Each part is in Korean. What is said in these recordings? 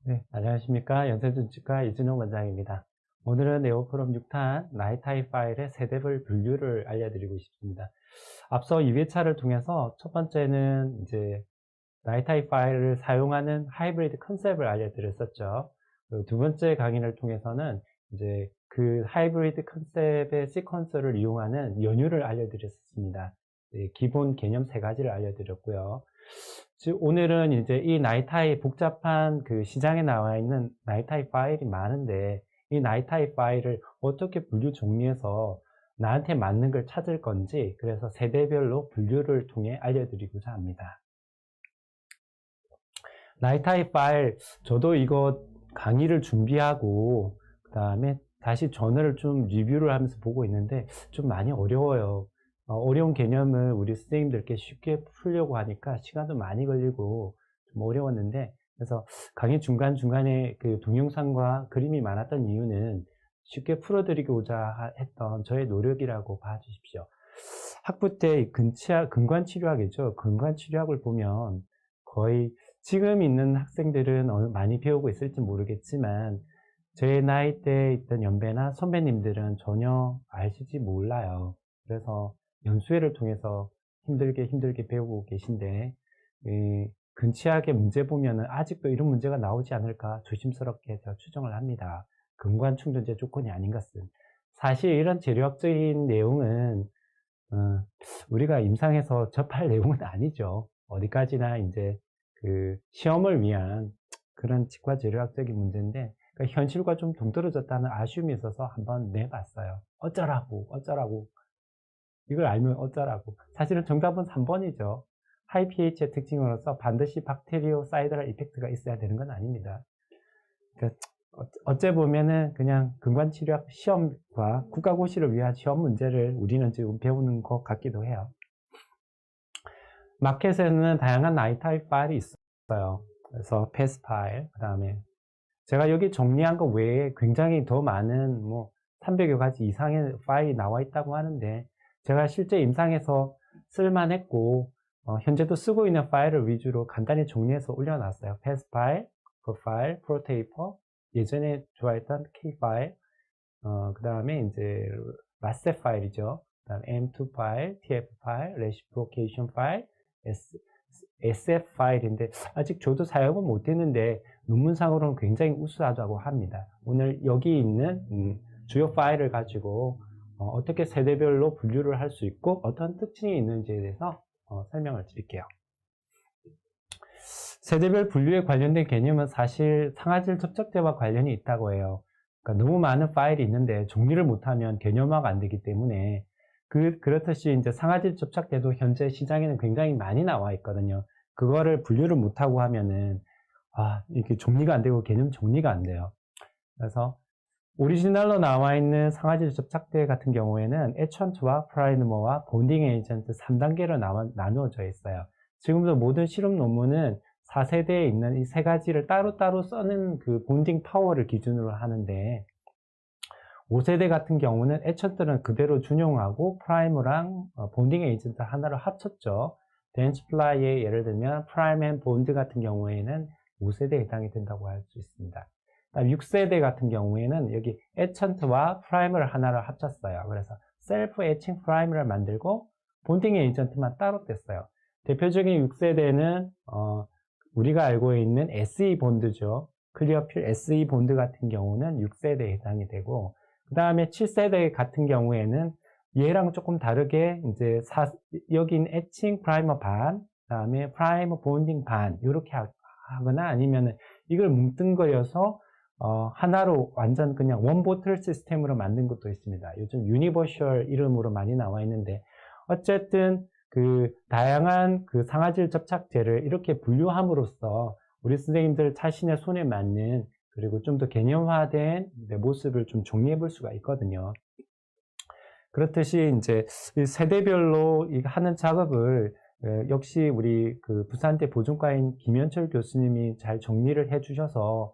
네, 안녕하십니까. 연세준치과 이준용 원장입니다. 오늘은 네오프롬 6탄 나이타입 파일의 세대별 분류를 알려드리고 싶습니다. 앞서 2회차를 통해서 첫 번째는 이제 나이타입 파일을 사용하는 하이브리드 컨셉을 알려드렸었죠. 그리고 두 번째 강의를 통해서는 이제 그 하이브리드 컨셉의 시퀀서를 이용하는 연유를 알려드렸습니다. 기본 개념 세 가지를 알려드렸고요. 즉 오늘은 이제 이 나이타입 복잡한 그 시장에 나와 있는 나이타입 파일이 많은데 이 나이타입 파일을 어떻게 분류 정리해서 나한테 맞는 걸 찾을 건지, 그래서 세대별로 분류를 통해 알려드리고자 합니다. 나이타입 파일, 저도 이거 강의를 준비하고 그 다음에 다시 전을 좀 리뷰를 하면서 보고 있는데 좀 많이 어려워요. 어려운 개념을 우리 선생님들께 쉽게 풀려고 하니까 시간도 많이 걸리고 좀 어려웠는데, 그래서 강의 중간중간에 그 동영상과 그림이 많았던 이유는 쉽게 풀어드리고자 했던 저의 노력이라고 봐주십시오. 학부 때 근관치료학이죠. 근관치료학을 보면 거의 지금 있는 학생들은 많이 배우고 있을지 모르겠지만 제 나이 때 있던 연배나 선배님들은 전혀 아실지 몰라요. 그래서 연수회를 통해서 힘들게 배우고 계신데, 근치학의 문제 보면은 아직도 이런 문제가 나오지 않을까 조심스럽게 제가 추정을 합니다. 근관충전제 조건이 아닌 것은. 사실 이런 재료학적인 내용은 우리가 임상에서 접할 내용은 아니죠. 어디까지나 이제 그 시험을 위한 그런 치과 재료학적인 문제인데, 그러니까 현실과 좀 동떨어졌다는 아쉬움이 있어서 한번 내봤어요. 어쩌라고. 이걸 알면 어쩌라고. 사실은 정답은 3번이죠. 하이 pH의 특징으로서 반드시 박테리오사이드랄 이펙트가 있어야 되는 건 아닙니다. 그러니까 어째 보면은 그냥 근관치료학 시험과 국가고시를 위한 시험 문제를 우리는 지금 배우는 것 같기도 해요. 마켓에는 다양한 나이타입 파일이 있어요. 그래서 패스 파일, 그 다음에 제가 여기 정리한 것 외에 굉장히 더 많은 300여 가지 이상의 파일이 나와 있다고 하는데, 제가 실제 임상에서 쓸만했고 현재도 쓰고 있는 파일을 위주로 간단히 정리해서 올려놨어요. 패스 파일, 프로파일, 프로테이퍼, 예전에 좋아했던 K 파일, 그 다음에 이제 라세 파일이죠. 그 다음 M2 파일, TF 파일, 레시프로케이션 파일, SF 파일인데 아직 저도 사용은 못했는데 논문상으로는 굉장히 우수하다고 합니다. 오늘 여기 있는 주요 파일을 가지고 어떻게 세대별로 분류를 할 수 있고 어떤 특징이 있는지에 대해서 설명을 드릴게요. 세대별 분류에 관련된 개념은 사실 상하질 접착제와 관련이 있다고 해요. 그러니까 너무 많은 파일이 있는데 정리를 못하면 개념화가 안 되기 때문에, 그렇듯이 이제 상하질 접착제도 현재 시장에는 굉장히 많이 나와 있거든요. 그거를 분류를 못하고 하면은 이렇게 정리가 안 되고 개념 정리가 안 돼요. 그래서 오리지널로 나와 있는 상하질 접착제 같은 경우에는 에천트와 프라이머와 본딩 에이전트 3단계로 나누어져 있어요. 지금도 모든 실험 논문은 4세대에 있는 이 세 가지를 따로따로 써는 그 본딩 파워를 기준으로 하는데, 5세대 같은 경우는 에천트는 그대로 준용하고 프라이머랑 본딩 에이전트 하나로 합쳤죠. 덴스플라이의 예를 들면 프라임 앤 본드 같은 경우에는 5세대에 해당이 된다고 할 수 있습니다. 6세대 같은 경우에는 여기 에천트와 프라이머를 하나로 합쳤어요. 그래서 셀프 에칭 프라이머를 만들고 본딩 에이전트만 따로 뗐어요. 대표적인 6세대는 우리가 알고 있는 SE 본드죠. 클리어필 SE 본드 같은 경우는 6세대에 해당이 되고, 그 다음에 7세대 같은 경우에는 얘랑 조금 다르게 이제 여긴 에칭 프라이머 반, 그 다음에 프라이머 본딩 반 이렇게 하거나 아니면은 이걸 뭉뚱그려서 하나로 완전 그냥 원보틀 시스템으로 만든 것도 있습니다. 요즘 유니버셜 이름으로 많이 나와 있는데, 어쨌든 그 다양한 그 상하질 접착제를 이렇게 분류함으로써 우리 선생님들 자신의 손에 맞는, 그리고 좀 더 개념화된 내 모습을 좀 정리해 볼 수가 있거든요. 그렇듯이 이제 세대별로 하는 작업을 역시 우리 그 부산대 보존과인 김현철 교수님이 잘 정리를 해 주셔서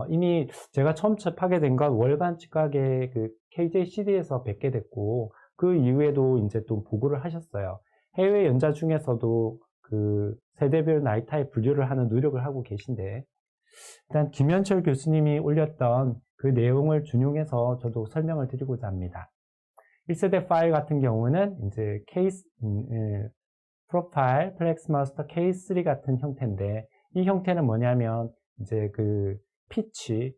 이미 제가 처음 접하게 된 건 월반 치과계 그 KJCD에서 뵙게 됐고, 그 이후에도 이제 또 보고를 하셨어요. 해외 연자 중에서도 그 세대별 나이타입 분류를 하는 노력을 하고 계신데, 일단 김현철 교수님이 올렸던 그 내용을 준용해서 저도 설명을 드리고자 합니다. 1세대 파일 같은 경우는 이제 케이스, 프로파일, 플렉스마스터 K3 같은 형태인데, 이 형태는 뭐냐면, 이제 그 피치,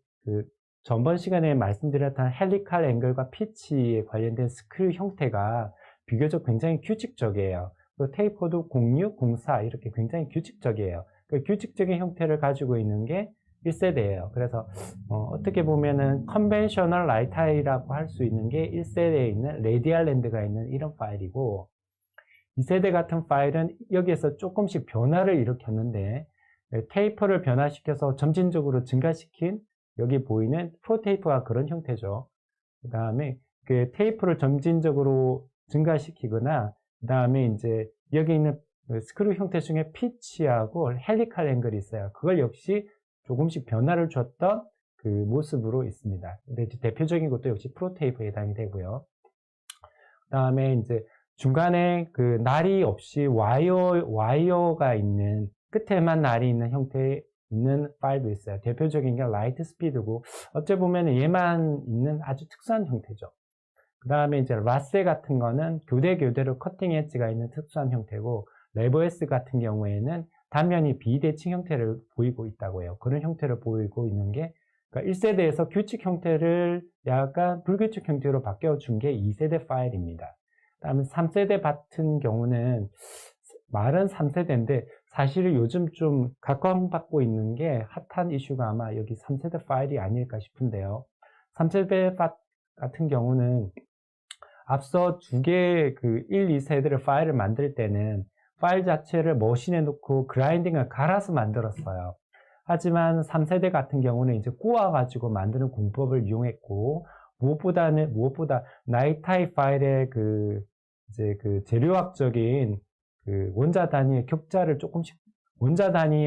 전번 시간에 말씀드렸던 헬리칼 앵글과 피치에 관련된 스크류 형태가 비교적 굉장히 규칙적이에요. 그리고 테이퍼도 06, 04 이렇게 굉장히 규칙적이에요. 그 규칙적인 형태를 가지고 있는 게 1세대예요. 그래서 어떻게 보면은 컨벤셔널 라이타이라고 할 수 있는 게 1세대에 있는 레디알 랜드가 있는 이런 파일이고, 2세대 같은 파일은 여기에서 조금씩 변화를 일으켰는데, 테이퍼를 변화시켜서 점진적으로 증가시킨 여기 보이는 프로테이퍼가 그런 형태죠. 그 다음에 그 테이프를 점진적으로 증가시키거나, 그 다음에 이제 여기 있는 스크류 형태 중에 피치하고 헬리칼 앵글이 있어요. 그걸 역시 조금씩 변화를 줬던 그 모습으로 있습니다. 근데 대표적인 것도 역시 프로테이프에 해당이 되고요. 그 다음에 이제 중간에 그 날이 없이 와이어가 있는, 끝에만 날이 있는 형태의 있는 파일도 있어요. 대표적인 게 라이트 스피드고, 어째 보면 얘만 있는 아주 특수한 형태죠. 그 다음에 이제 라세 같은 거는 교대로 커팅 엣지가 있는 특수한 형태고, 레버에스 같은 경우에는 단면이 비대칭 형태를 보이고 있다고 해요. 그런 형태를 보이고 있는 게, 그러니까 1세대에서 규칙 형태를 약간 불규칙 형태로 바뀌어준 게 2세대 파일입니다. 그 다음에 3세대 같은 경우는 말은 3세대인데 사실 요즘 좀 각광받고 있는 게 핫한 이슈가 아마 여기 3세대 파일이 아닐까 싶은데요. 3세대 같은 경우는 앞서 두 개의 그 1, 2세대를 파일을 만들 때는 파일 자체를 머신에 놓고 그라인딩을 갈아서 만들었어요. 하지만 3세대 같은 경우는 이제 꼬아가지고 만드는 공법을 이용했고, 무엇보다 나이타이 파일의 이제 재료학적인 원자 단위의 격자를 조금씩, 원자 단위,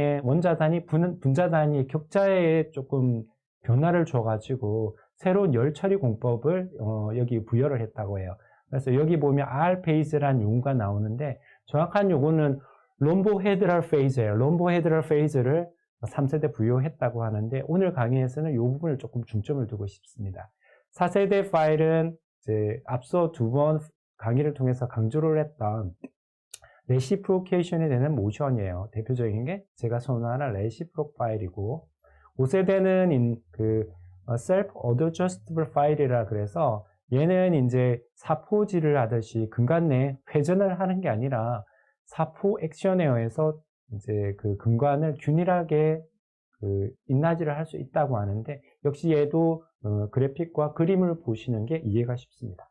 분자 단위의 격자에 조금 변화를 줘가지고 새로운 열 처리 공법을 여기 부여를 했다고 해요. 그래서 여기 보면 R 페이즈라는 용어가 나오는데, 정확한 용어는 롬보헤드럴 페이즈예요. 롬보헤드럴 페이즈를 3세대 부여했다고 하는데, 오늘 강의에서는 이 부분을 조금 중점을 두고 싶습니다. 4세대 파일은 이제 앞서 두 번 강의를 통해서 강조를 했던 레시프로케이션이 되는 모션이에요. 대표적인 게 제가 선호하는 레시프로 파일이고, 5세대는 self adjustable 파일이라 그래서, 얘는 이제 사포질을 하듯이 근간 내 회전을 하는 게 아니라 사포 액션에 의해서 이제 그 근간을 균일하게 인라지를 할 수 있다고 하는데, 역시 얘도 그래픽과 그림을 보시는 게 이해가 쉽습니다.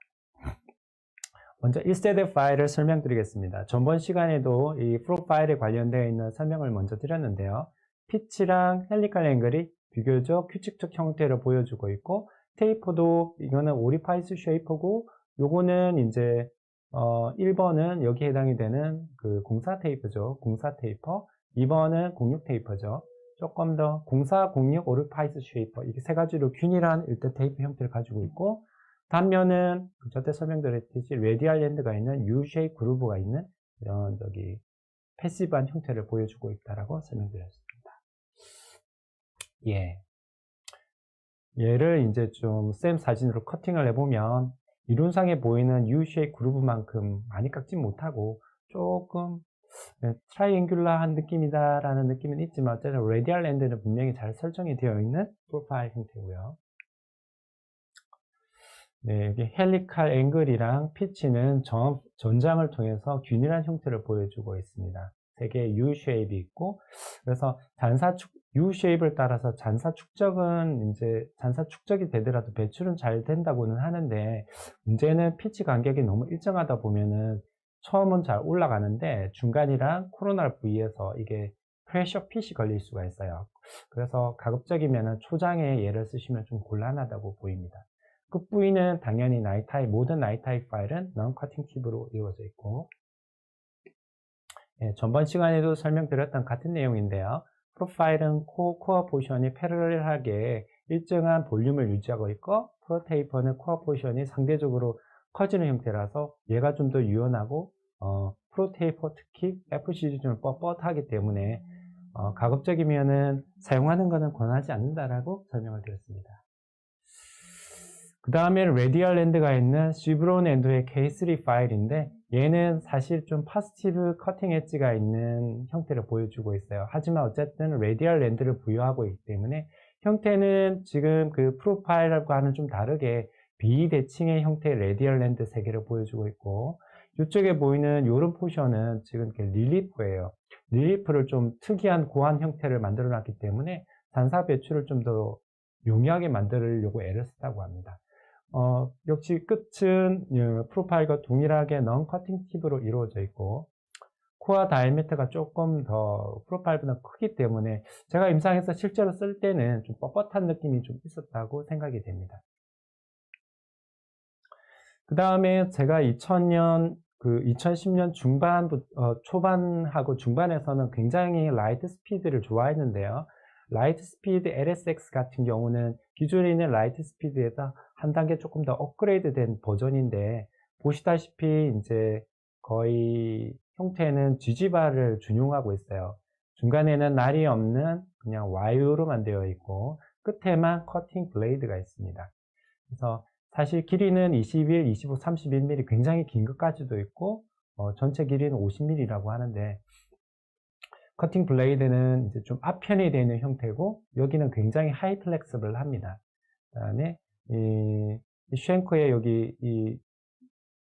먼저 1세대 파일을 설명드리겠습니다. 전번 시간에도 이 프로파일에 관련되어 있는 설명을 먼저 드렸는데요. 피치랑 헬리칼 앵글이 비교적 규칙적 형태를 보여주고 있고, 테이퍼도 이거는 오리파이스 쉐이퍼고, 요거는 이제 1번은 여기에 해당이 되는 공사 테이프죠. 공사 테이퍼. 2번은 06 테이퍼죠. 조금 더 04, 06 오리파이스 쉐이퍼, 이렇게 세 가지로 균일한 일대 테이프 형태를 가지고 있고, 단면은 저때 설명드렸듯이 레디알 랜드가 있는 U-쉐입 그루브가 있는 이런 패시브한 형태를 보여주고 있다라고 설명드렸습니다. 예. 얘를 이제 좀 쌤 사진으로 커팅을 해보면 이론상에 보이는 U-쉐입 그루브만큼 많이 깎진 못하고 조금 트라이앵귤라한 느낌이다라는 느낌은 있지만, 어쨌든 레디알 랜드는 분명히 잘 설정이 되어 있는 프로파일 형태고요. 네, 여기 헬리칼 앵글이랑 피치는 전장을 통해서 균일한 형태를 보여주고 있습니다. 세 개의 U-쉐입이 있고, 그래서 U-쉐입을 따라서 잔사 축적이 되더라도 배출은 잘 된다고는 하는데, 문제는 피치 간격이 너무 일정하다 보면은 처음은 잘 올라가는데 중간이랑 코로나를 부위에서 이게 프레셔 핏이 걸릴 수가 있어요. 그래서 가급적이면은 초장에 얘를 쓰시면 좀 곤란하다고 보입니다. 끝부위는 당연히 모든 나이타입 파일은 non-cutting 팁으로 이루어져 있고, 전번 시간에도 설명드렸던 같은 내용인데요. 프로파일은 코어 포션이 패러렐하게 일정한 볼륨을 유지하고 있고, 프로테이퍼는 코어 포션이 상대적으로 커지는 형태라서 얘가 좀 더 유연하고, 프로테이퍼 특히 FCG 좀 뻣뻣하기 때문에 가급적이면은 사용하는 것은 권하지 않는다라고 설명을 드렸습니다. 그 다음에 레디얼 랜드가 있는 시브론 엔도의 K3 파일인데 얘는 사실 좀 파지티브 커팅 엣지가 있는 형태를 보여주고 있어요. 하지만 어쨌든 레디얼 랜드를 부여하고 있기 때문에 형태는 지금 그 프로파일과는 좀 다르게 비대칭의 형태의 레디얼 랜드 세개를 보여주고 있고, 이쪽에 보이는 요런 포션은 지금 릴리프예요. 릴리프를 좀 특이한 고한 형태를 만들어 놨기 때문에 산사 배출을 좀 더 용이하게 만들려고 애를 썼다고 합니다. 역시 끝은 프로파일과 동일하게 넌 커팅 팁으로 이루어져 있고, 코어 다이아미터가 조금 더 프로파일보다 크기 때문에 제가 임상에서 실제로 쓸 때는 좀 뻣뻣한 느낌이 좀 있었다고 생각이 됩니다. 그 다음에 제가 2010년 초반하고 중반에서는 굉장히 라이트 스피드를 좋아했는데요. 라이트 스피드 LSX 같은 경우는 기존에 있는 라이트 스피드에서 한 단계 조금 더 업그레이드 된 버전인데, 보시다시피 이제 거의 형태는 지지바를 준용하고 있어요. 중간에는 날이 없는 그냥 와이어로만 되어 있고 끝에만 커팅 블레이드가 있습니다. 그래서 사실 길이는 21, 25, 31mm 굉장히 긴 것까지도 있고, 전체 길이는 50mm라고 하는데, 커팅 블레이드는 이제 좀 앞편이 되어 있는 형태고, 여기는 굉장히 하이 플렉서블 합니다. 그 다음에, 이 쉔크에 여기,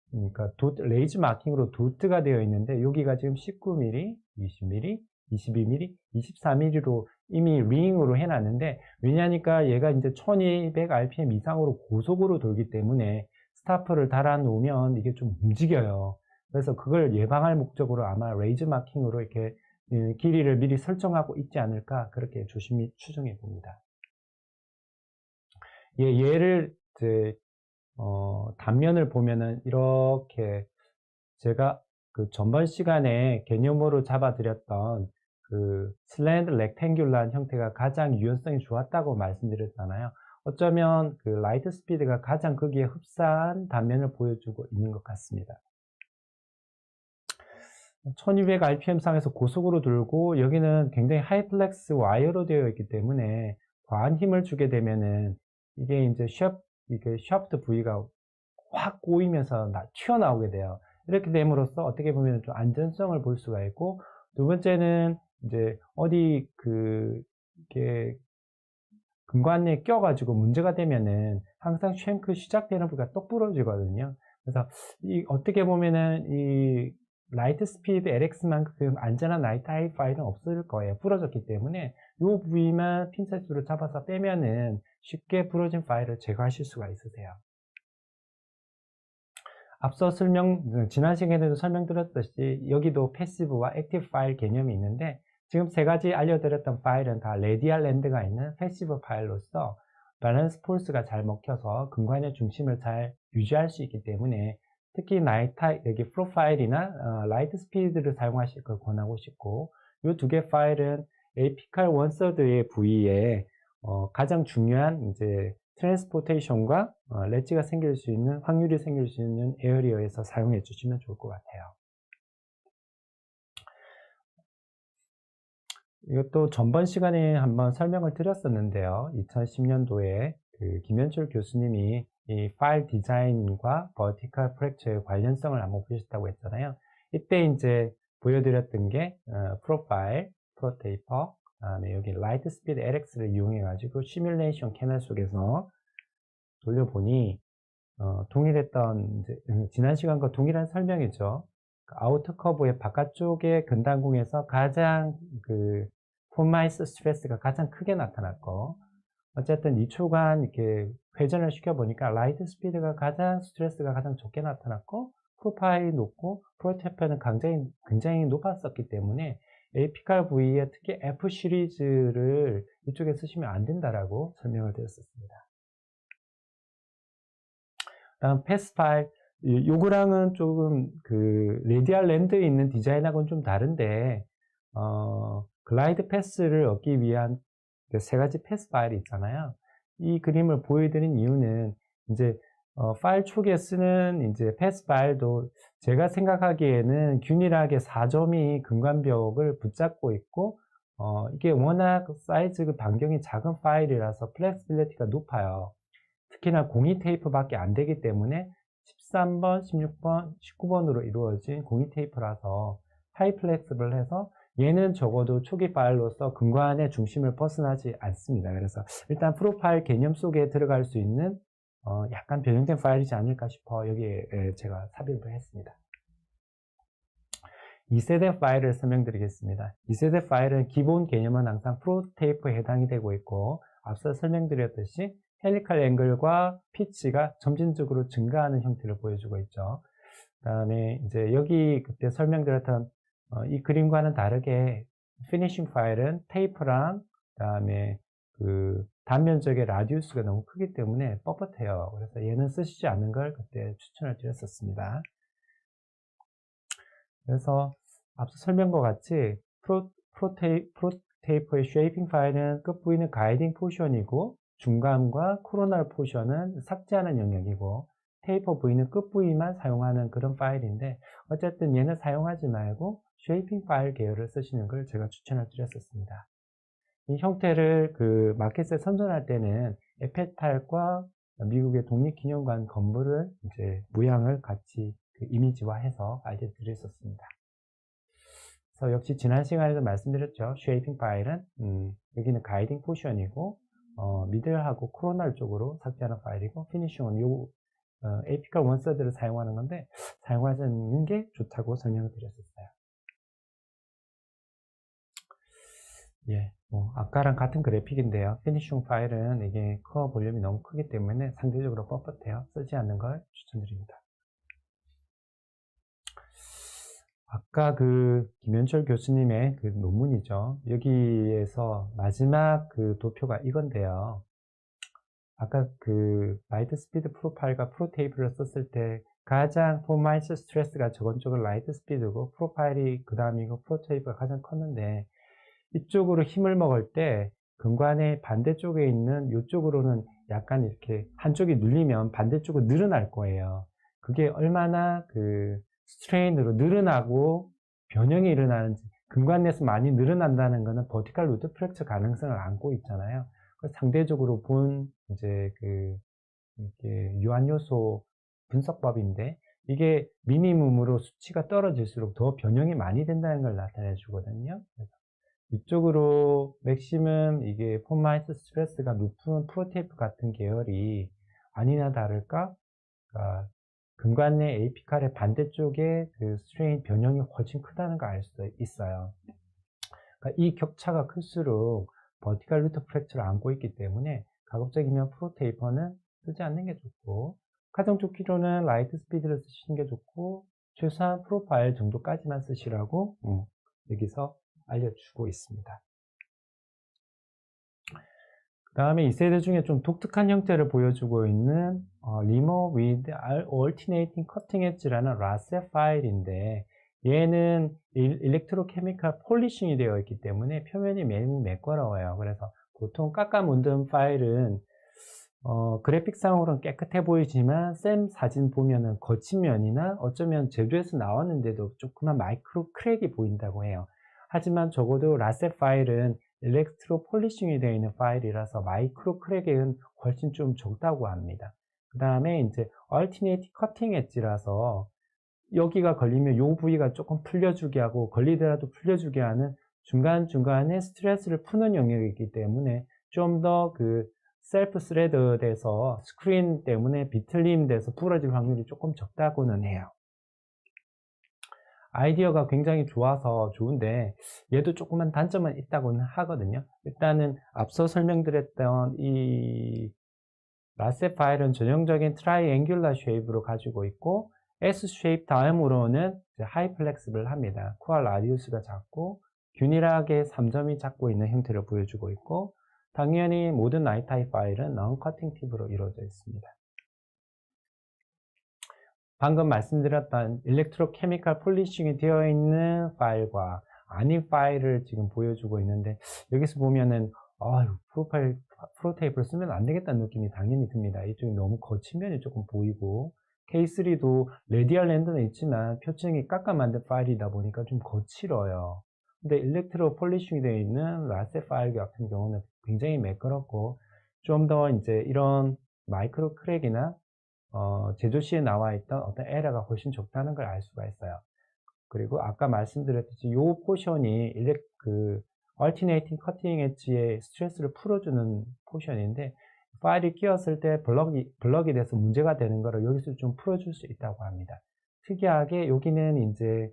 그러니까 레이즈 마킹으로 도트가 되어 있는데, 여기가 지금 19mm, 20mm, 22mm, 24mm로 이미 링으로 해놨는데, 왜냐니까 얘가 이제 1200rpm 이상으로 고속으로 돌기 때문에 스타프를 달아 놓으면 이게 좀 움직여요. 그래서 그걸 예방할 목적으로 아마 레이즈 마킹으로 이렇게 길이를 미리 설정하고 있지 않을까, 그렇게 조심히 추정해 봅니다. 얘를 이제 단면을 보면은 이렇게 제가 그 전번 시간에 개념으로 잡아드렸던 그 슬랜드 렉탱귤러한 형태가 가장 유연성이 좋았다고 말씀드렸잖아요. 어쩌면 그 라이트 스피드가 가장 거기에 흡사한 단면을 보여주고 있는 것 같습니다. 1200rpm 상에서 고속으로 돌고, 여기는 굉장히 하이플렉스 와이어로 되어 있기 때문에 과한 힘을 주게 되면은 이게 이제 이게 샤프트 부위가 확 꼬이면서 튀어나오게 돼요. 이렇게 됨으로써 어떻게 보면 좀 안전성을 볼 수가 있고, 두 번째는 이제 어디 이렇게 금관에 껴가지고 문제가 되면은 항상 쉔크 시작되는 부위가 똑 부러지거든요. 그래서 어떻게 보면은 이 라이트 스피드 LX만큼 안전한 라이트 하이 파일은 없을 거예요. 부러졌기 때문에 이 부위만 핀셋으로 잡아서 빼면은 쉽게 부러진 파일을 제거하실 수가 있으세요. 앞서 지난 시간에도 설명드렸듯이 여기도 패시브와 액티브 파일 개념이 있는데, 지금 세 가지 알려드렸던 파일은 다 레디얼 랜드가 있는 패시브 파일로서 밸런스 폴스가 잘 먹혀서 근관의 중심을 잘 유지할 수 있기 때문에, 특히 여기 프로파일이나 라이트 스피드를 사용하실 걸 권하고 싶고, 이 두 개 파일은 에이피칼 1/3의 부위에 가장 중요한 이제 트랜스포테이션과 렛지가 생길 수 있는, 확률이 생길 수 있는 에어리어에서 사용해 주시면 좋을 것 같아요. 이것도 전번 시간에 한번 설명을 드렸었는데요. 2010년도에 그 김현철 교수님이 이 파일 디자인과 버티컬 프랙처의 관련성을 한번 보셨다고 했잖아요. 이때 이제 보여드렸던 게 프로파일, 프로테이퍼, 그다음에 여기 라이트 스피드 LX를 이용해 가지고 시뮬레이션 캐널 속에서 돌려보니 동일했던 이제 지난 시간과 동일한 설명이죠. 아우터 커브의 바깥쪽의 근단궁에서 가장 폼마이스 스트레스가 가장 크게 나타났고, 어쨌든 2초간 이렇게 회전을 시켜보니까 라이트 스피드가 스트레스가 가장 적게 나타났고, 프로파일이 높고 프로테이퍼는 굉장히 높았었기 때문에 에이피칼 부위에 특히 F 시리즈를 이쪽에 쓰시면 안 된다라고 설명을 드렸었습니다. 다음 패스 파일, 요거랑은 조금 레디얼 랜드에 있는 디자인하고는 좀 다른데, 글라이드 패스를 얻기 위한 세 가지 패스 파일이 있잖아요. 이 그림을 보여드린 이유는 이제 파일 초기에 쓰는 이제 패스 파일도 제가 생각하기에는 균일하게 4점이 근관벽을 붙잡고 있고, 이게 워낙 사이즈 그 반경이 작은 파일이라서 플렉시빌리티가 높아요. 특히나 공이 테이프밖에 안 되기 때문에 13번, 16번, 19번으로 이루어진 공이 테이프라서 하이 플렉스블해서 얘는 적어도 초기 파일로서 근관의 중심을 벗어나지 않습니다. 그래서 일단 프로파일 개념 속에 들어갈 수 있는 약간 변형된 파일이지 않을까 싶어 여기에 제가 삽입을 했습니다. 2세대 파일을 설명드리겠습니다. 2세대 파일은 기본 개념은 항상 프로테이프에 해당이 되고 있고 앞서 설명드렸듯이 헬리칼 앵글과 피치가 점진적으로 증가하는 형태를 보여주고 있죠. 그 다음에 이제 여기 그때 설명드렸던 이 그림과는 다르게 피니싱 파일은 테이프랑 그 다음에 그 단면적의 라디우스가 너무 크기 때문에 뻣뻣해요. 그래서 얘는 쓰시지 않는 걸 그때 추천을 드렸었습니다. 그래서 앞서 설명과 같이 프로테이프의 쉐이핑 파일은 끝 부위는 가이딩 포션이고 중간과 코로날 포션은 삭제하는 영역이고 테이프 부위는 끝 부위만 사용하는 그런 파일인데 어쨌든 얘는 사용하지 말고 쉐이핑 파일 계열을 쓰시는 걸 제가 추천을 드렸었습니다. 이 형태를 그 마켓에 선전할 때는 에펠탑과 미국의 독립기념관 건물을 이제 모양을 같이 그 이미지화해서 알려드렸었습니다. 그래서 역시 지난 시간에도 말씀드렸죠. 쉐이핑 파일은 여기는 가이딩 포션이고 미들하고 코로날 쪽으로 삭제하는 파일이고 피니싱은 요 에이피컬 원서드를 사용하는 건데 사용하시는 게 좋다고 설명을 드렸었어요. 예, 아까랑 같은 그래픽인데요. 피니싱 파일은 이게 커 볼륨이 너무 크기 때문에 상대적으로 뻣뻣해요. 쓰지 않는 걸 추천드립니다. 아까 그 김현철 교수님의 그 논문이죠. 여기에서 마지막 그 도표가 이건데요. 아까 그 라이트 스피드 프로파일과 프로테이프를 썼을 때 가장 포마이스 스트레스가 저건 쪽은 라이트 스피드고 프로파일이 그 다음이고 프로테이프가 가장 컸는데 이쪽으로 힘을 먹을 때 근관의 반대쪽에 있는 이쪽으로는 약간 이렇게 한쪽이 눌리면 반대쪽으로 늘어날 거예요. 그게 얼마나 그 스트레인으로 늘어나고 변형이 일어나는지 근관 내에서 많이 늘어난다는 것은 버티컬 루트 프랙처 가능성을 안고 있잖아요. 상대적으로 본 이제 그 이렇게 유한 요소 분석법인데 이게 미니멈으로 수치가 떨어질수록 더 변형이 많이 된다는 걸 나타내 주거든요. 그래서 이쪽으로 맥시멈 이게 폼마이스 스트레스가 높은 프로테이프 같은 계열이 아니나 다를까 그러니까 근관 내 에이피칼의 반대쪽에 그 스트레인 변형이 훨씬 크다는 걸 알 수 있어요. 그러니까 이 격차가 클수록 버티컬 루트 프랙처를 안고 있기 때문에 가급적이면 프로테이퍼는 쓰지 않는 게 좋고 가장 좋기로는 라이트 스피드를 쓰시는 게 좋고 최소한 프로파일 정도까지만 쓰시라고 여기서 알려주고 있습니다. 그 다음에 이 세대 중에 좀 독특한 형태를 보여주고 있는 Remove with Alternating Cutting Edge라는 라셋 파일인데 얘는 일렉트로케미컬 폴리싱이 되어 있기 때문에 표면이 매우 매끄러워요. 그래서 보통 깎아 문든 파일은 그래픽상으로는 깨끗해 보이지만 쌤 사진 보면은 거친 면이나 어쩌면 제조해서 나왔는데도 조그만 마이크로 크랙이 보인다고 해요. 하지만 적어도 라셋 파일은 일렉트로 폴리싱이 되어 있는 파일이라서 마이크로 크랙은 훨씬 좀 적다고 합니다. 그 다음에 이제 얼티네이팅 커팅 엣지라서 여기가 걸리면 요 부위가 조금 풀려주게 하고 걸리더라도 풀려주게 하는 중간중간에 스트레스를 푸는 영역이기 때문에 좀 더 그 셀프 스레드 돼서 스크린 때문에 비틀림 돼서 부러질 확률이 조금 적다고는 해요. 아이디어가 굉장히 좋아서 좋은데 얘도 조그만 단점은 있다고는 하거든요. 일단은 앞서 설명드렸던 이 라셋 파일은 전형적인 트라이앵귤러 쉐입으로 가지고 있고 S 쉐입 다음으로는 하이 플렉스블 합니다. 코어 라디우스가 작고 균일하게 3점이 잡고 있는 형태를 보여주고 있고 당연히 모든 나이타입 파일은 non-cutting 팁으로 이루어져 있습니다. 방금 말씀드렸던 일렉트로케미컬 폴리싱이 되어 있는 파일과 아닌 파일을 지금 보여주고 있는데 여기서 보면은 프로테이프를 쓰면 안 되겠다는 느낌이 당연히 듭니다. 이쪽이 너무 거친 면이 조금 보이고 K3도 레디얼 랜드는 있지만 표층이 깎아 만든 파일이다 보니까 좀 거칠어요. 근데 일렉트로 폴리싱이 되어 있는 라세 파일 같은 경우는 굉장히 매끄럽고 좀 더 이제 이런 마이크로 크랙이나 제조 시에 나와 있던 어떤 에러가 훨씬 적다는 걸 알 수가 있어요. 그리고 아까 말씀드렸듯이 이 포션이 얼터네이팅 커팅 엣지의 스트레스를 풀어주는 포션인데 파일이 끼었을 때 블럭이 돼서 문제가 되는 거를 여기서 좀 풀어줄 수 있다고 합니다. 특이하게 여기는 이제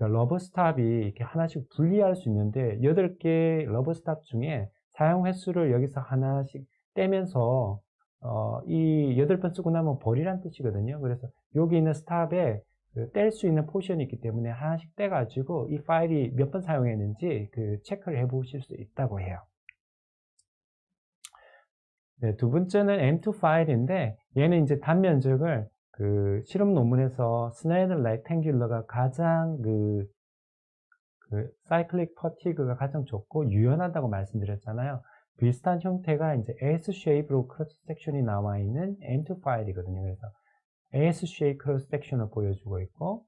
러버 스탑이 이렇게 하나씩 분리할 수 있는데 8개 러버 스탑 중에 사용 횟수를 여기서 하나씩 떼면서 이 8번 쓰고 나면 버리란 뜻이거든요. 그래서 여기 있는 스탑에 뗄 수 있는 포션이 있기 때문에 하나씩 떼가지고 이 파일이 몇 번 사용했는지 체크를 해 보실 수 있다고 해요. 네, 두 번째는 M2 파일인데 얘는 이제 단면적을 실험 논문에서 스네이드 렉탱귤러가 가장 사이클릭 퍼티그가 가장 좋고 유연하다고 말씀드렸잖아요. 비슷한 형태가 이제 S 쉐입으로 크로스 섹션이 나와 있는 M2 파일이거든요. 그래서 S 쉐입 크로스 섹션을 보여주고 있고,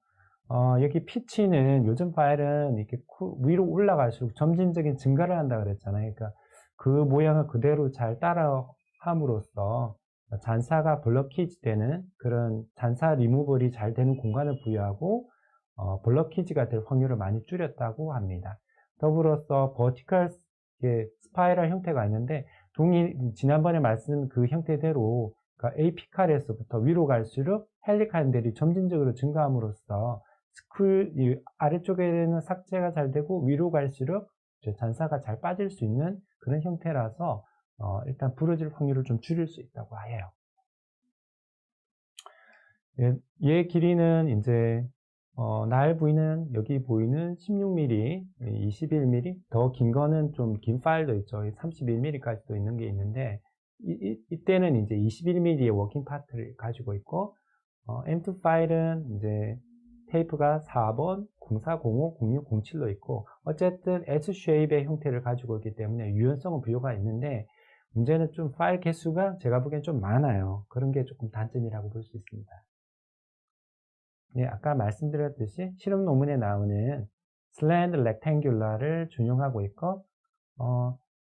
여기 피치는 요즘 파일은 이렇게 위로 올라갈수록 점진적인 증가를 한다 그랬잖아요. 그러니까 그 모양을 그대로 잘 따라 함으로써 잔사가 블러키지 되는 그런 잔사 리무벌이 잘 되는 공간을 부여하고 블러키지가 될 확률을 많이 줄였다고 합니다. 더불어서 버티컬 스파이럴 형태가 있는데 지난번에 말씀 그 형태대로 그러니까 에이피칼에서부터 위로 갈수록 헬리칼들이 점진적으로 증가함으로써 아래쪽에는 삭제가 잘 되고 위로 갈수록 잔사가 잘 빠질 수 있는 그런 형태라서 일단 부러질 확률을 좀 줄일 수 있다고 해요. 얘 길이는 이제 날 부위는 여기 보이는 16mm, 21mm, 더 긴 거는 좀 긴 파일도 있죠. 31mm까지도 있는 게 있는데 이때는 이제 21mm의 워킹 파트를 가지고 있고 M2 파일은 이제 테이프가 4번, 0405, 06, 07로 있고 어쨌든 S 쉐입의 형태를 가지고 있기 때문에 유연성은 부여가 있는데 문제는 좀 파일 개수가 제가 보기엔 좀 많아요. 그런 게 조금 단점이라고 볼 수 있습니다. 예, 아까 말씀드렸듯이 실험 논문에 나오는 슬랜드 렉탱귤러를 준용하고 있고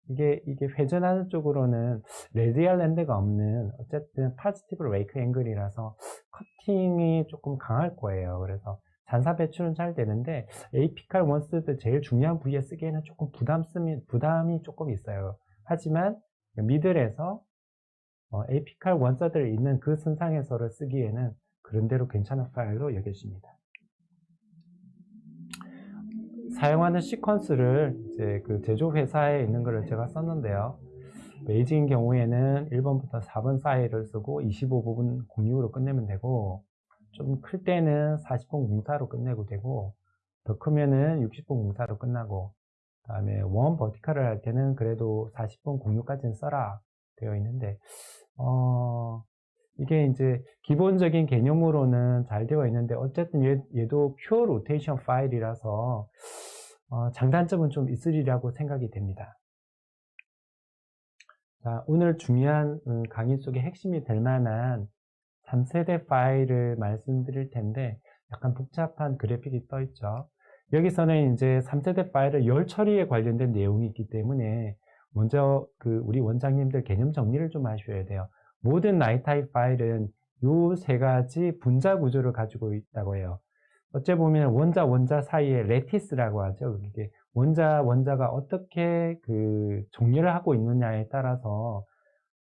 이게 회전하는 쪽으로는 레디얼 랜드가 없는 어쨌든 파지티브 레이크 앵글이라서 커팅이 조금 강할 거예요. 그래서 잔사 배출은 잘 되는데 에이피칼 원스드 제일 중요한 부위에 쓰기에는 조금 부담이 조금 있어요. 하지만 미들에서 에이피칼 원서들이 있는 그 선상에서를 쓰기에는 그런대로 괜찮은 파일로 여겨집니다. 사용하는 시퀀스를 이제 제조 회사에 있는 것을 제가 썼는데요. 베이징 경우에는 1번부터 4번 파일을 쓰고 25부분 06으로 끝내면 되고 좀 클 때는 40분 04로 끝내고 되고 더 크면은 60분 04로 끝나고 그 다음에 원 버티컬을 할 때는 그래도 40분 06까지는 써라 되어 있는데 이게 이제 기본적인 개념으로는 잘 되어 있는데 어쨌든 얘도 퓨어 로테이션 파일이라서 장단점은 좀 있으리라고 생각이 됩니다. 자, 오늘 중요한 강의 속의 핵심이 될 만한 3세대 파일을 말씀드릴 텐데 약간 복잡한 그래픽이 떠 있죠. 여기서는 이제 3세대 파일을 열 처리에 관련된 내용이 있기 때문에 먼저 우리 원장님들 개념 정리를 좀 하셔야 돼요. 모든 나이타입 파일은 요 세 가지 분자 구조를 가지고 있다고 해요. 어째 보면 원자 사이에 레티스라고 하죠. 이게 원자가 어떻게 종류를 하고 있느냐에 따라서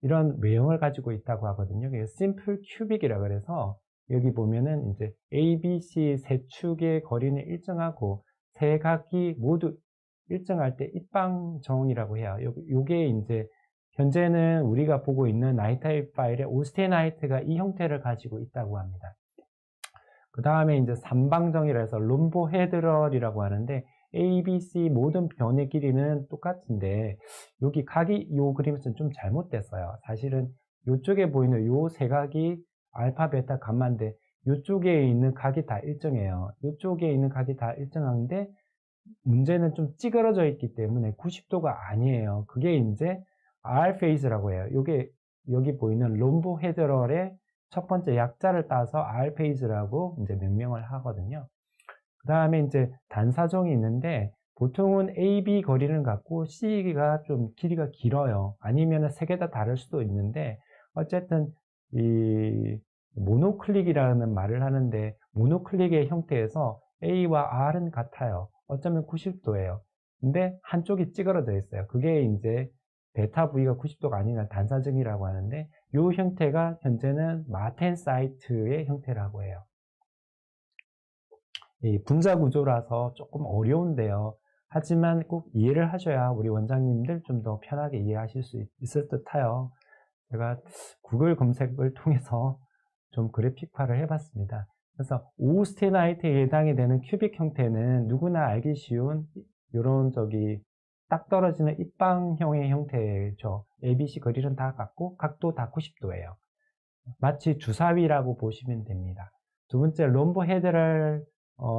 이런 외형을 가지고 있다고 하거든요. 그게 심플 큐빅이라 그래서 여기 보면은 이제 A, B, C 세 축의 거리는 일정하고 세 각이 모두 일정할 때 입방정이라고 해요. 요게 이제 현재는 우리가 보고 있는 나이타입 파일의 오스테나이트가 이 형태를 가지고 있다고 합니다. 그 다음에 이제 삼방정이라 해서 롬보헤드럴이라고 하는데 A, B, C 모든 변의 길이는 똑같은데 여기 각이 요 그림에서는 좀 잘못됐어요. 사실은 이쪽에 보이는 요 세 각이 알파, 베타, 감마인데 이쪽에 있는 각이 다 일정해요. 이쪽에 있는 각이 다 일정한데 문제는 좀 찌그러져 있기 때문에 90도가 아니에요. 그게 이제 R 페이즈라고 해요. 요게 여기 보이는 롬보헤드럴의 첫 번째 약자를 따서 R 페이즈라고 이제 명명을 하거든요. 그 다음에 이제 단사정이 있는데 보통은 AB 거리를 갖고 C가 좀 길이가 길어요. 아니면 세 개 다 다를 수도 있는데 어쨌든 이 모노클릭이라는 말을 하는데 모노클릭의 형태에서 A와 R은 같아요. 어쩌면 90도예요. 근데 한쪽이 찌그러져 있어요. 그게 이제 베타 V가 90도가 아니라 단사정이라고 하는데 이 형태가 현재는 마텐사이트의 형태라고 해요. 이 분자 구조라서 조금 어려운데요. 하지만 꼭 이해를 하셔야 우리 원장님들 좀 더 편하게 이해하실 수 있을 듯해요. 제가 구글 검색을 통해서 좀 그래픽화를 해봤습니다. 그래서 오스테나이트에 해당이 되는 큐빅 형태는 누구나 알기 쉬운 이런 딱 떨어지는 입방형의 형태죠. ABC 거리는 다 같고 각도 다 90도예요. 마치 주사위라고 보시면 됩니다. 두 번째 롬보헤드럴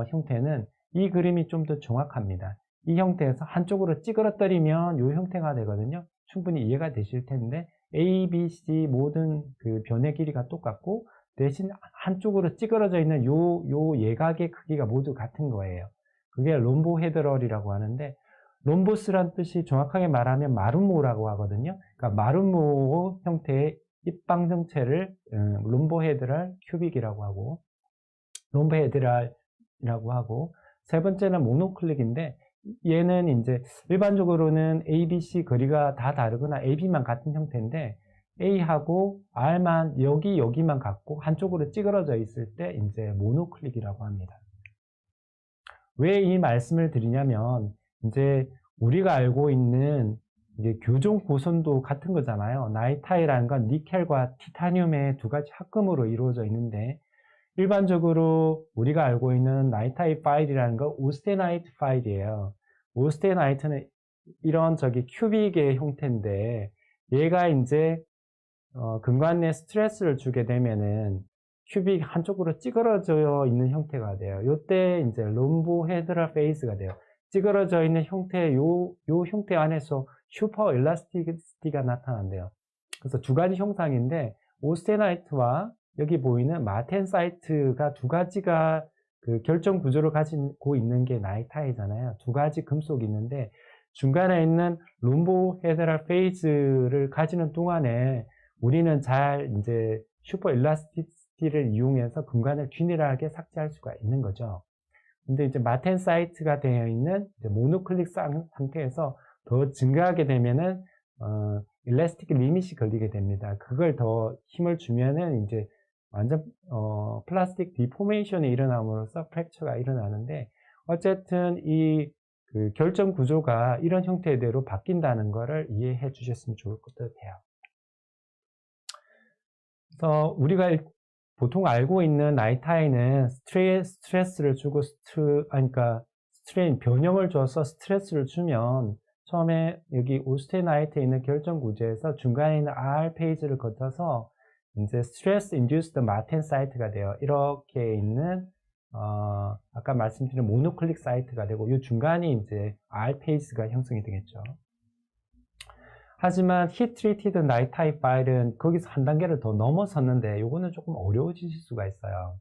형태는 이 그림이 좀 더 정확합니다. 이 형태에서 한쪽으로 찌그러뜨리면 이 형태가 되거든요. 충분히 이해가 되실 텐데 A, B, C 모든 그 변의 길이가 똑같고 대신 한쪽으로 찌그러져 있는 요 예각의 크기가 모두 같은 거예요. 그게 롬보헤드럴이라고 하는데 롬보스란 뜻이 정확하게 말하면 마름모라고 하거든요. 그러니까 마름모 형태의 입방정체를 롬보헤드럴 큐빅이라고 하고 롬보헤드럴이라고 하고 세 번째는 모노클릭인데 얘는 이제 일반적으로는 A, B, C 거리가 다 다르거나 AB만 같은 형태인데 A하고 R만 여기만 같고 한쪽으로 찌그러져 있을 때 이제 모노클릭이라고 합니다. 왜 이 말씀을 드리냐면 이제 우리가 알고 있는 이게 교종 고선도 같은 거잖아요. 나이타이라는 건 니켈과 티타늄의 두 가지 합금으로 이루어져 있는데 일반적으로 우리가 알고 있는 나이타이 파일이라는 건 오스테나이트 파일이에요. 오스테나이트는 이런 큐빅의 형태인데 얘가 이제 근관에 스트레스를 주게 되면은 큐빅 한쪽으로 찌그러져 있는 형태가 돼요. 이때 이제 롬보헤드럴 페이스가 돼요. 찌그러져 있는 형태, 요 형태 안에서 슈퍼 일라스티시티가 나타난대요. 그래서 두 가지 형상인데 오스테나이트와 여기 보이는 마텐사이트가 두 가지가 그 결정 구조를 가지고 있는 게 나이타이잖아요. 두 가지 금속이 있는데 중간에 있는 롬보헤드럴 페이스를 가지는 동안에 우리는 잘 이제 슈퍼 일라스티시티를 이용해서 근관을 균일하게 삭제할 수가 있는 거죠. 근데 이제 마텐사이트가 되어 있는 모노클릭 상태에서 더 증가하게 되면은 일라스틱 리밋이 걸리게 됩니다. 그걸 더 힘을 주면은 이제 완전 플라스틱 디포메이션이 일어남으로써 프랙처가 일어나는데 어쨌든 이 그 결정 구조가 이런 형태대로 바뀐다는 것을 이해해 주셨으면 좋을 것 같아요. 그래서 우리가 보통 알고 있는 나이타이는 스트레스를 주고 그러니까 변형을 줘서 스트레스를 주면 처음에 여기 오스테나이트에 있는 결정 구조에서 중간에 있는 R 페이지를 거쳐서 이제 스트레스 인듀스드 마텐 사이트가 돼요. 이렇게 있는 아까 말씀드린 모노클릭 사이트가 되고 이 중간이 이제 R 페이지가 형성이 되겠죠. 하지만 히트 트리티드 나이타이 파일은 거기서 한 단계를 더 넘어섰는데 이거는 조금 어려워지실 수가 있어요.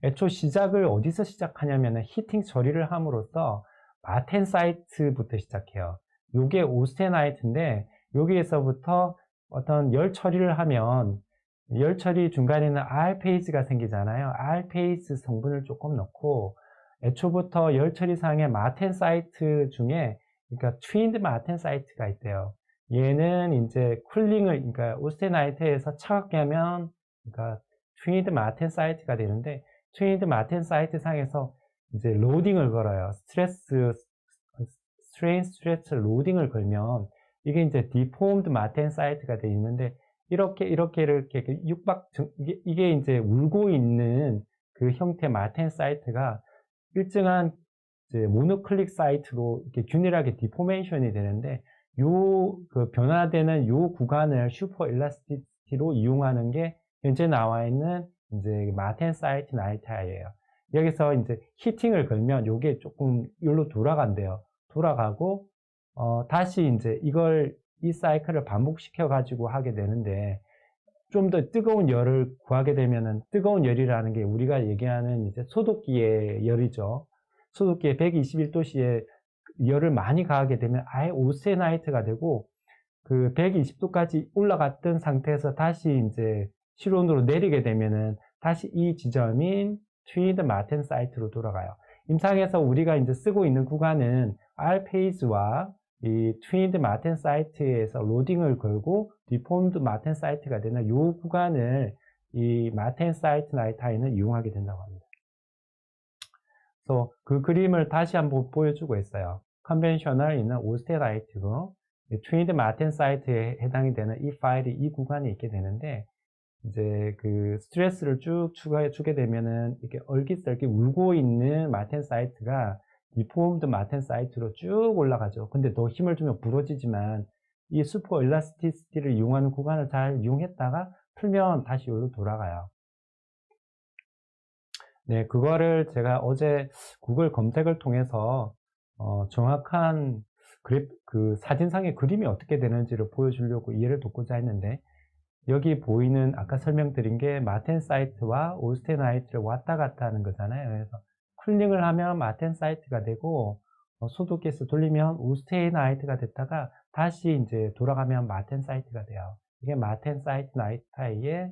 애초 시작을 어디서 시작하냐면 히팅 처리를 함으로써 마텐사이트부터 시작해요. 이게 오스테나이트인데 여기에서부터 어떤 열 처리를 하면 열 처리 중간에는 R 페이지가 생기잖아요. R 페이지 성분을 조금 넣고 애초부터 열 처리상의 마텐사이트 중에 그러니까 트윈드 마텐사이트가 있대요. 얘는 이제 쿨링을 그러니까 오스테나이트에서 차갑게 하면 그러니까 트윈드 마텐사이트가 되는데 트윈드 마텐사이트 상에서 이제 로딩을 걸어요. 스트레인 스트레스 로딩을 걸면 이게 이제 디폼드 마텐사이트가 되어 있는데 이렇게 육박 이게 이제 울고 있는 그 형태 마텐사이트가 일정한 이제 모노클릭 사이트로 이렇게 균일하게 디포메이션이 되는데 그 변화되는 요 구간을 슈퍼 일라스티시티로 이용하는 게 현재 나와 있는 이제 마텐사이트 나이타이예요. 여기서 이제 히팅을 걸면 요게 조금 여기로 돌아간대요. 돌아가고 다시 이제 이 사이클을 반복시켜 가지고 하게 되는데 좀 더 뜨거운 열을 구하게 되면은 뜨거운 열이라는 게 우리가 얘기하는 이제 소독기의 열이죠. 소독기에 121도씨에 열을 많이 가하게 되면 아예 오스테나이트가 되고, 그 120도까지 올라갔던 상태에서 다시 이제 실온으로 내리게 되면은 다시 이 지점인 트윈드 마텐사이트로 돌아가요. 임상에서 우리가 이제 쓰고 있는 구간은 R 페이즈와 이 트윈드 마텐사이트에서 로딩을 걸고 디폼드 마텐사이트가 되는 이 구간을 이 마텐사이트 나이타인은 이용하게 된다고 합니다. 그래서 그 그림을 다시 한번 보여주고 있어요. 컨벤셔널 있는 오스테나이트고 트윈드 마텐사이트에 해당이 되는 이 파일이 이 구간에 있게 되는데, 이제 그 스트레스를 쭉 추가해 주게 되면은 이렇게 얼깃설깃 울고 있는 마텐사이트가 디폼드 마텐사이트로 쭉 올라가죠. 근데 더 힘을 주면 부러지지만 이 슈퍼 일라스티시티를 이용하는 구간을 잘 이용했다가 풀면 다시 여기로 돌아가요. 네, 그거를 제가 어제 구글 검색을 통해서 정확한 그 사진상의 그림이 어떻게 되는지를 보여주려고 이해를 돕고자 했는데, 여기 보이는 아까 설명드린 게 마텐사이트와 오스테나이트를 왔다 갔다 하는 거잖아요. 그래서 쿨링을 하면 마텐사이트가 되고, 소독기에서 돌리면 오스테나이트가 됐다가 다시 이제 돌아가면 마텐사이트가 돼요. 이게 마텐사이트 나이타이의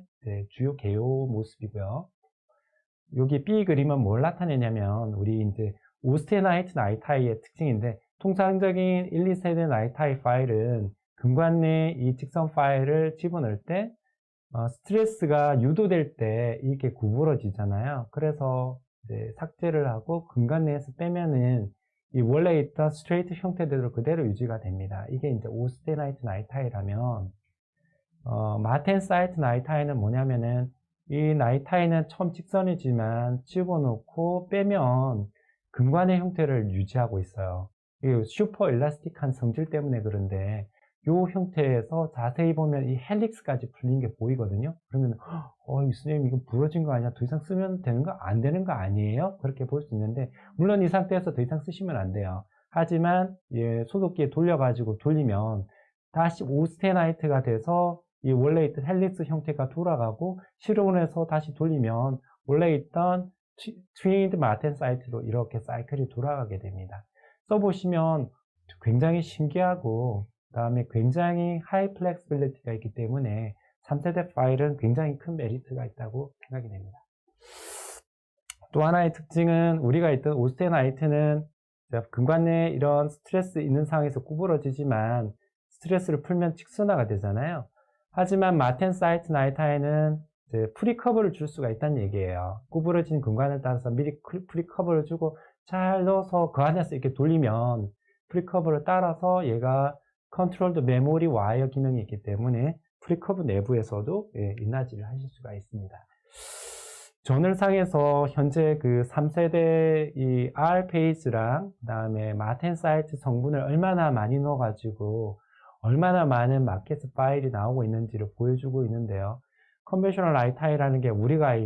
주요 개요 모습이고요. 여기 B 그림은 뭘 나타내냐면, 우리 이제 오스테나이트 나이타이의 특징인데, 통상적인 1, 2세대 나이타이 파일은 금관 내에 이 직선 파일을 집어넣을 때 스트레스가 유도될 때 이렇게 구부러지잖아요. 그래서 이제 삭제를 하고 금관 내에서 빼면은 이 원래 있던 스트레이트 형태대로 그대로 유지가 됩니다. 이게 이제 오스테나이트 나이타이라면, 마텐사이트 나이타이는 뭐냐면은, 이 나이타이는 처음 직선이지만 집어넣고 빼면 금관의 형태를 유지하고 있어요. 이 슈퍼 일라스틱한 성질 때문에 그런데, 이 형태에서 자세히 보면 이 헬릭스까지 풀린 게 보이거든요. 그러면 선생님 이거 부러진 거 아니야? 더 이상 쓰면 되는 거 안 되는 거 아니에요? 그렇게 볼 수 있는데, 물론 이 상태에서 더 이상 쓰시면 안 돼요. 하지만 소독기에 돌려가지고 돌리면 다시 오스테나이트가 돼서 이 원래 있던 헬릭스 형태가 돌아가고, 실온에서 다시 돌리면 원래 있던 트윈드 마텐사이트로 이렇게 사이클이 돌아가게 됩니다. 써보시면 굉장히 신기하고, 그 다음에 굉장히 하이 플렉스빌리티가 있기 때문에 3세대 파일은 굉장히 큰 메리트가 있다고 생각이 됩니다. 또 하나의 특징은, 우리가 있던 오스테나이트는 금관 내에 이런 스트레스 있는 상황에서 구부러지지만 스트레스를 풀면 직선화가 되잖아요. 하지만 마텐사이트 나이타에는 프리커버를 줄 수가 있다는 얘기예요. 구부러진 금관을 따라서 미리 프리커버를 주고 잘 넣어서 그 안에서 이렇게 돌리면 프리커버를 따라서 얘가 컨트롤드 메모리 와이어 기능이 있기 때문에 프리커버 내부에서도 인화질을 하실 수가 있습니다. 저널상에서 현재 그 3세대 이 R 페이지랑 그 다음에 마텐사이트 성분을 얼마나 많이 넣어가지고 얼마나 많은 마켓 파일이 나오고 있는지를 보여주고 있는데요. 컨벤셔널 나이타이라는 게 우리가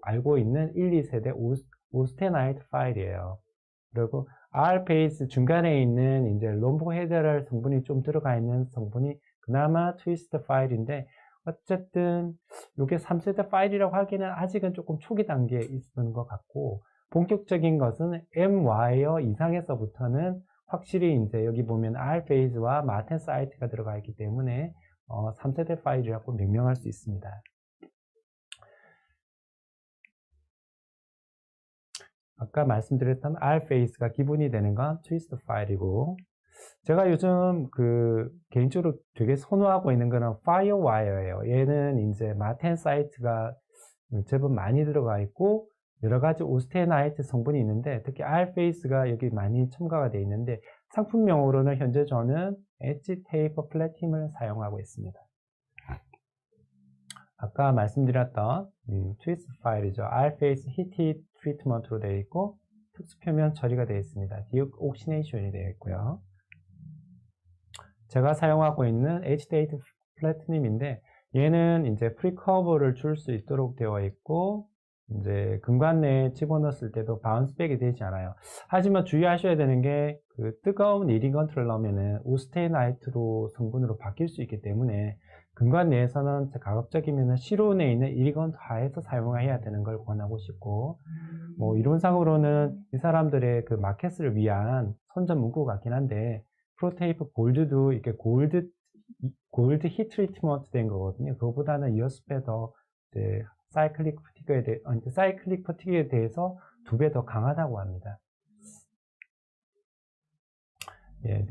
알고 있는 1, 2세대 오스테나이트 파일이에요. 그리고 R 페이스 중간에 있는 이제 롬보헤드럴 성분이 좀 들어가 있는 성분이 그나마 트위스트 파일인데, 어쨌든 이게 3세대 파일이라고 하기는 아직은 조금 초기 단계에 있는 것 같고, 본격적인 것은 M 와이어 이상에서부터는 확실히 이제 여기 보면 R 페이즈와 마텐사이트가 들어가 있기 때문에 3세대 파일이라고 명명할 수 있습니다. 아까 말씀드렸던 R 페이스가 기본이 되는 건 트위스트 파일이고, 제가 요즘 개인적으로 되게 선호하고 있는 거는 파이어와이어예요. 얘는 이제 마텐사이트가 제법 많이 들어가 있고 여러 가지 오스테나이트 성분이 있는데, 특히 R 페이스가 여기 많이 첨가가 되어 있는데, 상품명으로는 현재 저는 엣지 테이퍼 플래팅을 사용하고 있습니다. 아까 말씀드렸던 트위스트 파일이죠. R 페이스 히트 트리트먼트로 되어 있고 특수 표면 처리가 되어 있습니다. 디옥시네이션이 되어 있고요. 제가 사용하고 있는 H-Date 플래티넘인데, 얘는 이제 프리커버를 줄 수 있도록 되어 있고, 이제 금관 내에 집어넣었을 때도 바운스백이 되지 않아요. 하지만 주의하셔야 되는 게, 뜨거운 이리건트를 넣으면은 오스테나이트로 성분으로 바뀔 수 있기 때문에, 금관 내에서는 가급적이면 실온에 있는 이리건트 하에서 사용해야 되는 걸 권하고 싶고, 뭐 이론상으로는 이 사람들의 그 마켓을 위한 선전 문구 같긴 한데, 프로테이프 골드도 이렇게 골드 히트 트리트먼트 된 거거든요. 그거보다는 이어스페 더 이제 사이클릭 퍼티그에 대해서 2배 더 강하다고 합니다. 예.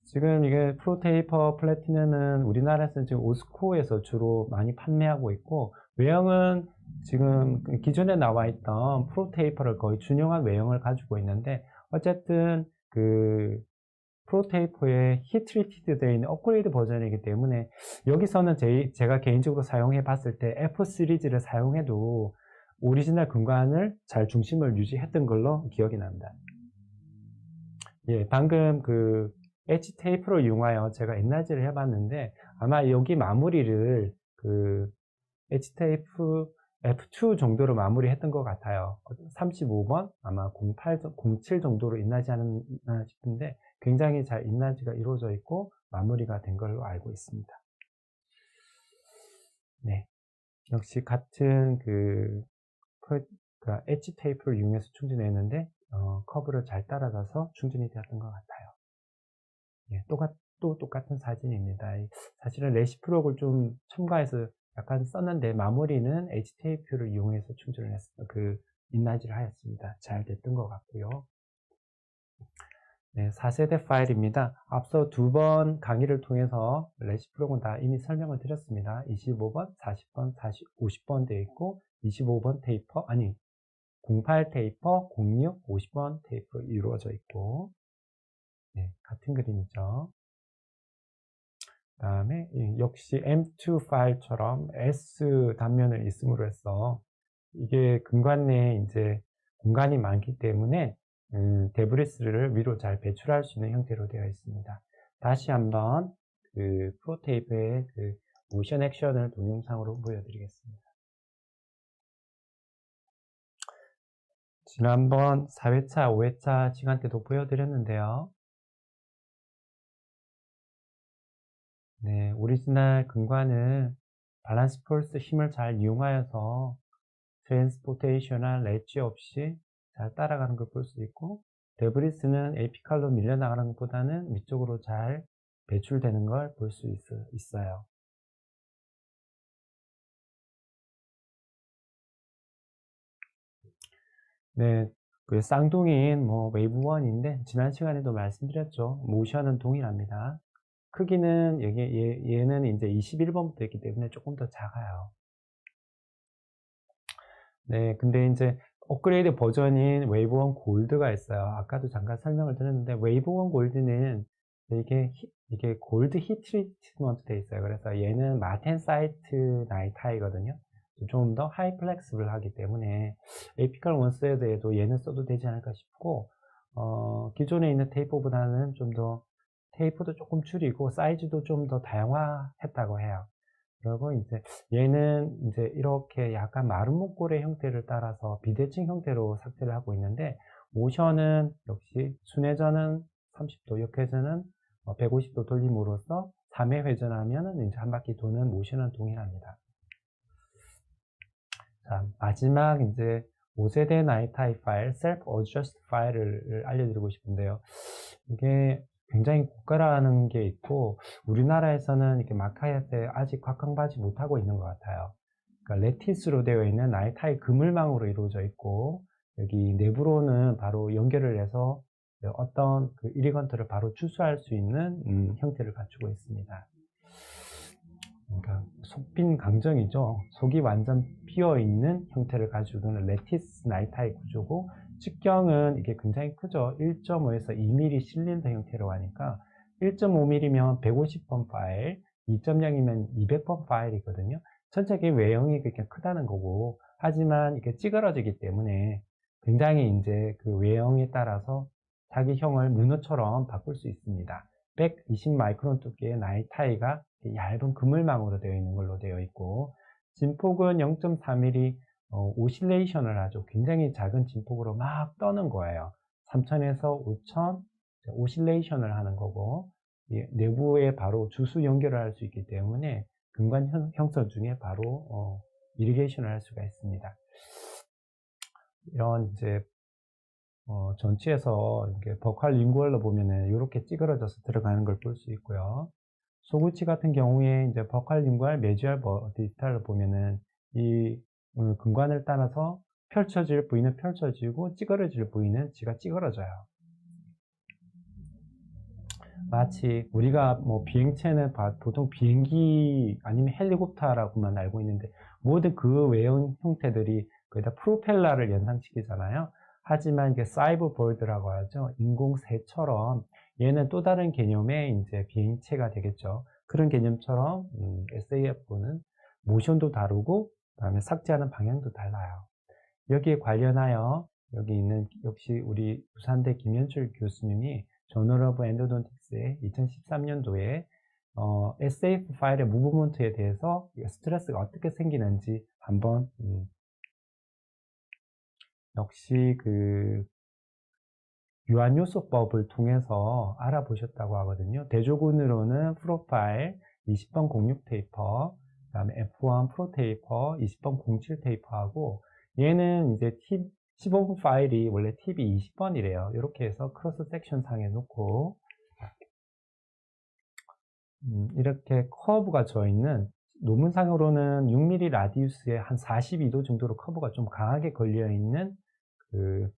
지금 이게 프로테이퍼 플래티넘은 우리나라에서는 지금 오스코에서 주로 많이 판매하고 있고, 외형은 지금 기존에 나와 있던 프로테이퍼를 거의 준용한 외형을 가지고 있는데, 어쨌든 그 프로테이퍼에 히트 트리티드 되어 있는 업그레이드 버전이기 때문에, 여기서는 제가 개인적으로 사용해 봤을 때 F 시리즈를 사용해도 오리지널 근관을 잘 중심을 유지했던 걸로 기억이 납니다. 예, 방금 그 엣지 테이프를 이용하여 제가 엔라지를 해봤는데, 아마 여기 마무리를 그 엣지 테이프 F2 정도로 마무리했던 것 같아요. 35번 아마 07 정도로 인라지 하나 싶은데, 굉장히 잘 인라지가 이루어져 있고 마무리가 된 걸로 알고 있습니다. 네, 역시 같은 그 엣지 테이프를 이용해서 충전했는데 커브를 잘 따라가서 충전이 되었던 것 같아요. 예, 또 똑같은 사진입니다. 사실은 레시프록을 좀 첨가해서 약간 썼는데, 마무리는 엣지 테이프를 이용해서 충전을 했어요. 인라지를 하였습니다. 잘 됐던 것 같고요. 네, 4세대 파일입니다. 앞서 2번 강의를 통해서 레시프록은 다 이미 설명을 드렸습니다. 25번, 40번, 50번 되어 있고, 25번 테이퍼, 08 테이퍼, 06, 50번 테이퍼로 이루어져 있고, 네, 같은 그림이죠. 그 다음에 역시 M2 파일처럼 S 단면을 있음으로 해서, 이게 근관 내에 이제 공간이 많기 때문에 데브리스를 위로 잘 배출할 수 있는 형태로 되어 있습니다. 다시 한번 그 프로테이프의 그 모션 액션을 동영상으로 보여드리겠습니다. 지난번 4회차, 5회차 시간 때도 보여드렸는데요. 네, 오리지널 근관은 밸런스 폴스 힘을 잘 이용하여서 트랜스포테이션이나 렛지 없이 잘 따라가는 걸 볼 수 있고, 데브리스는 에피칼로 밀려나가는 것보다는 위쪽으로 잘 배출되는 걸 볼 수 있어요. 네, 그 쌍둥이인 웨이브1인데 지난 시간에도 말씀드렸죠. 모션은 동일합니다. 크기는 얘는 이제 21번부터 있기 때문에 조금 더 작아요. 네, 근데 이제 업그레이드 버전인 웨이브1 골드가 있어요. 아까도 잠깐 설명을 드렸는데, 웨이브1 골드는 이게 골드 히트 트리트먼트 돼 있어요. 그래서 얘는 마텐사이트 나이타이거든요. 좀 더 하이 플렉스블 하기 때문에 에피컬 원스에도 얘는 써도 되지 않을까 싶고, 기존에 있는 테이프보다는 좀 더 테이프도 조금 줄이고 사이즈도 좀 더 다양화했다고 해요. 그리고 이제 얘는 이제 이렇게 약간 마른 목골의 형태를 따라서 비대칭 형태로 삭제를 하고 있는데, 모션은 역시 순회전은 30도, 역회전은 150도 돌림으로써 3회 회전하면은 이제 한 바퀴 도는 모션은 동일합니다. 자, 마지막 이제 5세대 나이타이 파일, 셀프 어저스트 파일을 알려드리고 싶은데요. 이게 굉장히 고가라는 게 있고, 우리나라에서는 이렇게 마켓에 아직 곽강받지 못하고 있는 것 같아요. 그러니까 레티스로 되어 있는 나이타이 그물망으로 이루어져 있고, 여기 내부로는 바로 연결을 해서 어떤 그 이리건트를 바로 추수할 수 있는 형태를 갖추고 있습니다. 그러니까 속빈 강정이죠. 속이 완전 비어있는 형태를 가지고 있는 레티스 나이타이 구조고, 직경은 이게 굉장히 크죠. 1.5에서 2mm 실린더 형태로 하니까 1.5mm면 150번 파일, 2.0이면 200번 파일이거든요. 전체적인 외형이 그렇게 크다는 거고, 하지만 이게 찌그러지기 때문에 굉장히 이제 그 외형에 따라서 자기 형을 문어처럼 바꿀 수 있습니다. 120 마이크론 두께의 나이타이가 얇은 그물망으로 되어 있는 걸로 되어 있고, 진폭은 0.4mm 오실레이션을 하죠. 굉장히 작은 진폭으로 막 떠는 거예요. 3000에서 5000 오실레이션을 하는 거고, 내부에 바로 주수 연결을 할 수 있기 때문에 근관 형성 중에 바로 이리게이션을 할 수가 있습니다. 이런 이제 전치에서 이렇게 버칼 링구얼로 보면은 이렇게 찌그러져서 들어가는 걸 볼 수 있고요. 소구치 같은 경우에 이제 버칼 링구얼 메주얼 디지털로 보면은 이 근관을 따라서 펼쳐질 부위는 펼쳐지고 찌그러질 부위는 지가 찌그러져요. 마치 우리가 뭐 비행체는 보통 비행기 아니면 헬리콥터라고만 알고 있는데 모든 그 외형 형태들이 거의 다 프로펠러를 연상시키잖아요. 하지만 이게 사이버보드라고 하죠. 인공새처럼 얘는 또 다른 개념의 이제 비행체가 되겠죠. 그런 개념처럼 SAF는 모션도 다르고 그다음에 삭제하는 방향도 달라요. 여기에 관련하여 여기 있는 역시 우리 부산대 김현출 교수님이 저널 오브 엔도돈틱스의 2013년도에 SF 파일의 무브먼트에 대해서 스트레스가 어떻게 생기는지 한번 역시 그 유한요소법을 통해서 알아보셨다고 하거든요. 대조군으로는 프로파일 20번 06 테이퍼, 그 다음에 F1 프로 테이퍼 20번 07 테이퍼하고 얘는 이제 팁 15번 파일이 원래 팁이 20번이래요. 이렇게 해서 크로스 섹션 상에 놓고 이렇게 커브가 져 있는 논문상으로는 6mm 라디우스에 한 42도 정도로 커브가 좀 강하게 걸려 있는 그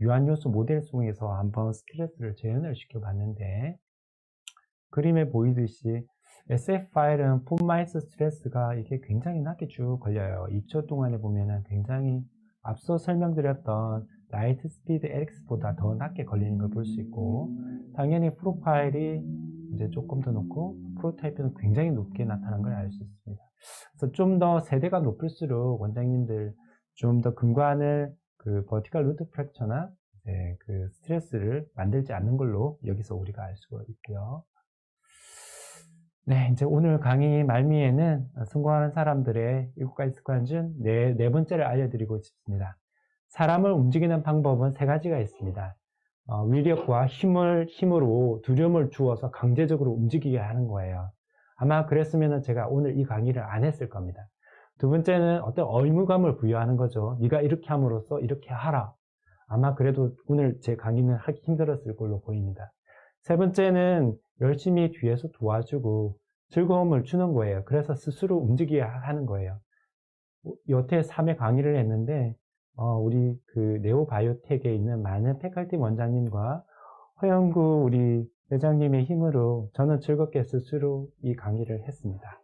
유한요소 모델 속에서 한번 스트레스를 재현을 시켜 봤는데 그림에 보이듯이 SF 파일은 폼마이스 스트레스가 이게 굉장히 낮게 쭉 걸려요. 2초 동안에 보면은 굉장히 앞서 설명드렸던 라이트 스피드 LX보다 더 낮게 걸리는 걸 볼 수 있고 당연히 프로파일이 이제 조금 더 높고 프로타입은 굉장히 높게 나타난 걸 알 수 있습니다. 그래서 좀 더 세대가 높을수록 원장님들 좀 더 근관을 그 버티컬 루트 프랙처나 그 스트레스를 만들지 않는 걸로 여기서 우리가 알 수가 있고요. 네, 이제 오늘 강의 말미에는 성공하는 사람들의 7가지 습관 중 네 번째를 알려드리고 싶습니다. 사람을 움직이는 방법은 3가지가 있습니다. 위력과 힘으로 두려움을 주어서 강제적으로 움직이게 하는 거예요. 아마 그랬으면 제가 오늘 이 강의를 안 했을 겁니다. 두 번째는 어떤 의무감을 부여하는 거죠. 네가 이렇게 함으로써 이렇게 하라. 아마 그래도 오늘 제 강의는 하기 힘들었을 걸로 보입니다. 세 번째는 열심히 뒤에서 도와주고 즐거움을 주는 거예요. 그래서 스스로 움직여야 하는 거예요. 여태 3회 강의를 했는데 우리 그 네오바이오텍에 있는 많은 패컬티 원장님과 허영구 우리 회장님의 힘으로 저는 즐겁게 스스로 이 강의를 했습니다.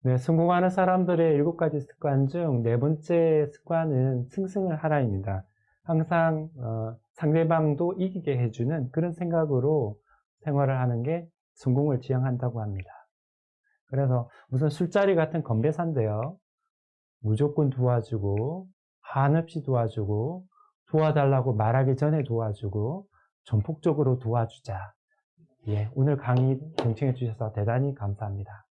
네, 성공하는 사람들의 7가지 습관 중 4번째 습관은 승승을 하라입니다. 항상 상대방도 이기게 해주는 그런 생각으로 생활을 하는 게 성공을 지향한다고 합니다. 그래서 우선 술자리 같은 건배사인데요. 무조건 도와주고 한없이 도와주고 도와달라고 말하기 전에 도와주고 전폭적으로 도와주자. 예, 오늘 강의 경청해 주셔서 대단히 감사합니다.